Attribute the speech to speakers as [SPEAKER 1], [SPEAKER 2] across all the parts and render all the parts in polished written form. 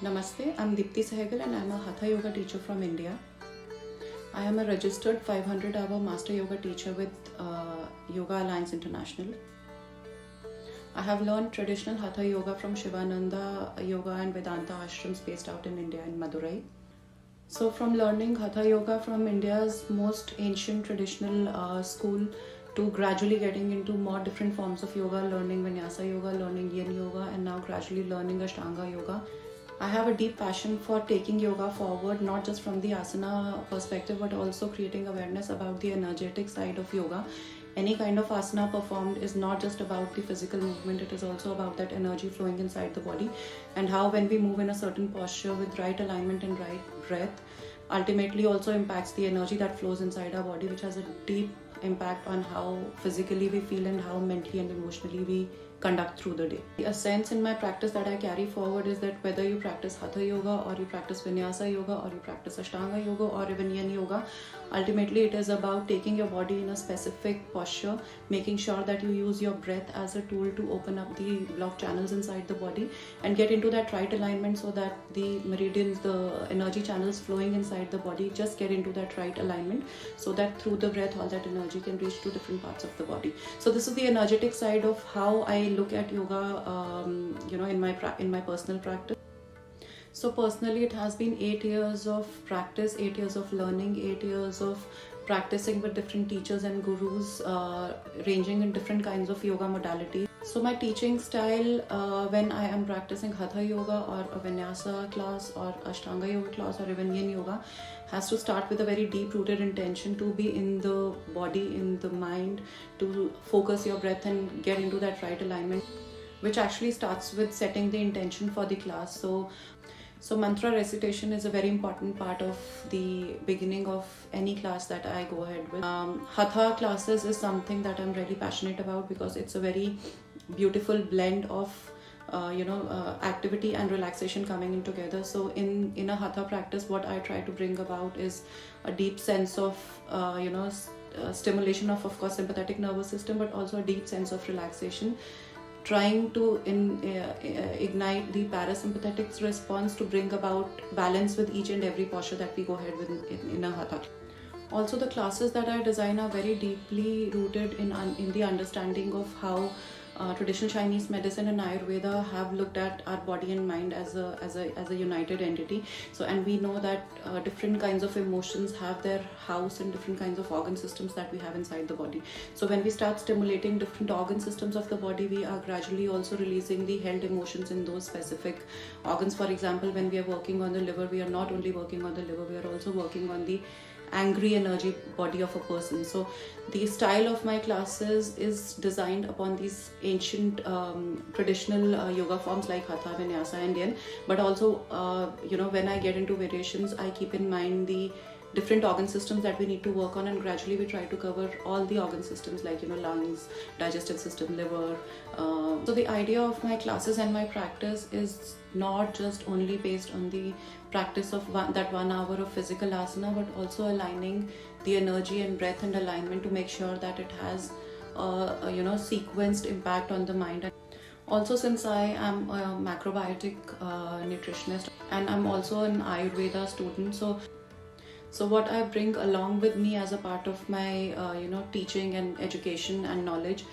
[SPEAKER 1] Namaste, I'm Deepti Sehgal and I'm a Hatha Yoga teacher from India. I am a registered 500-hour Master Yoga teacher with Yoga Alliance International. I have learned traditional Hatha Yoga from Shivananda Yoga and Vedanta ashrams based out in India in Madurai. So from learning Hatha Yoga from India's most ancient traditional school to gradually getting into more different forms of yoga, learning Vinyasa Yoga, learning Yin Yoga, and now gradually learning Ashtanga Yoga. I have a deep passion for taking yoga forward, not just from the asana perspective, but also creating awareness about the energetic side of yoga. Any kind of asana performed is not just about the physical movement, it is also about that energy flowing inside the body, and how when we move in a certain posture with right alignment and right breath, ultimately also impacts the energy that flows inside our body, which has a deep impact on how physically we feel and how mentally and emotionally we conduct through the day. A sense in my practice that I carry forward is that whether you practice Hatha Yoga or you practice Vinyasa Yoga or you practice Ashtanga Yoga or even Yin Yoga, ultimately it is about taking your body in a specific posture, making sure that you use your breath as a tool to open up the blocked channels inside the body and get into that right alignment so that the meridians, the energy channels flowing inside the body just get into that right alignment so that through the breath all that energy can reach to different parts of the body. So this is the energetic side of how I look at yoga in my personal practice. So personally it has been 8 years of practice, 8 years of learning, 8 years of practicing with different teachers and gurus ranging in different kinds of yoga modalities. So my teaching style when I am practicing Hatha Yoga or a Vinyasa class or Ashtanga Yoga class or even Yin Yoga has to start with a very deep rooted intention to be in the body, in the mind, to focus your breath and get into that right alignment, which actually starts with setting the intention for the class. So mantra recitation is a very important part of the beginning of any class that I go ahead with. Hatha classes is something that I'm really passionate about because it's a very beautiful blend of activity and relaxation coming in together. So in a Hatha practice, what I try to bring about is a deep sense of stimulation of course sympathetic nervous system, but also a deep sense of relaxation, trying to ignite the parasympathetic response to bring about balance with each and every posture that we go ahead with in a Hatha. Also, the classes that I design are very deeply rooted in the understanding of how traditional Chinese medicine and Ayurveda have looked at our body and mind as a united entity. So, and we know that different kinds of emotions have their house in different kinds of organ systems that we have inside the body. So when we start stimulating different organ systems of the body, we are gradually also releasing the held emotions in those specific organs. For example, when we are working on the liver, we are not only working on the liver, we are also working on the angry energy body of a person. So the style of my classes is designed upon these ancient traditional yoga forms like Hatha, Vinyasa and Yin, but also when I get into variations, I keep in mind the different organ systems that we need to work on, and gradually we try to cover all the organ systems like lungs, digestive system, liver. So the idea of my classes and my practice is not just only based on the practice of that 1 hour of physical asana, but also aligning the energy and breath and alignment to make sure that it has sequenced impact on the mind. Also, since I am a macrobiotic nutritionist and I'm also an Ayurveda student, so what I bring along with me as a part of my teaching and education and knowledge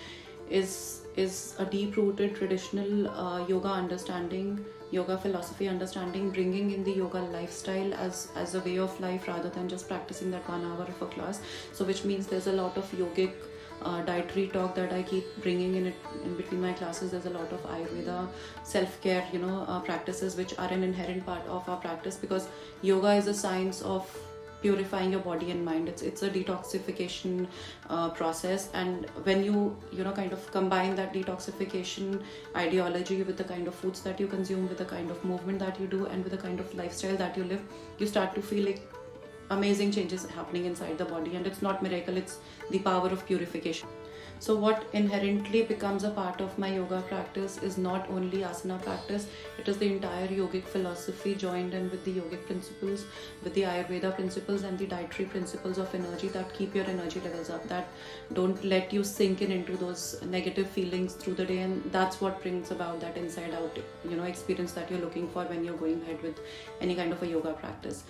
[SPEAKER 1] is a deep-rooted traditional yoga understanding, yoga philosophy understanding, bringing in the yoga lifestyle as a way of life rather than just practicing that 1 hour of a class. So which means there's a lot of yogic dietary talk that I keep bringing in between my classes. There's a lot of Ayurveda self-care practices which are an inherent part of our practice, because yoga is a science of purifying your body and mind. It's a detoxification process, and when you kind of combine that detoxification ideology with the kind of foods that you consume, with the kind of movement that you do, and with the kind of lifestyle that you live, you start to feel like amazing changes happening inside the body. And it's not miracle, it's the power of purification. So what inherently becomes a part of my yoga practice is not only asana practice, it is the entire yogic philosophy joined in with the yogic principles, with the Ayurveda principles and the dietary principles of energy that keep your energy levels up, that don't let you sink in into those negative feelings through the day. And that's what brings about that inside out experience that you're looking for when you're going ahead with any kind of a yoga practice.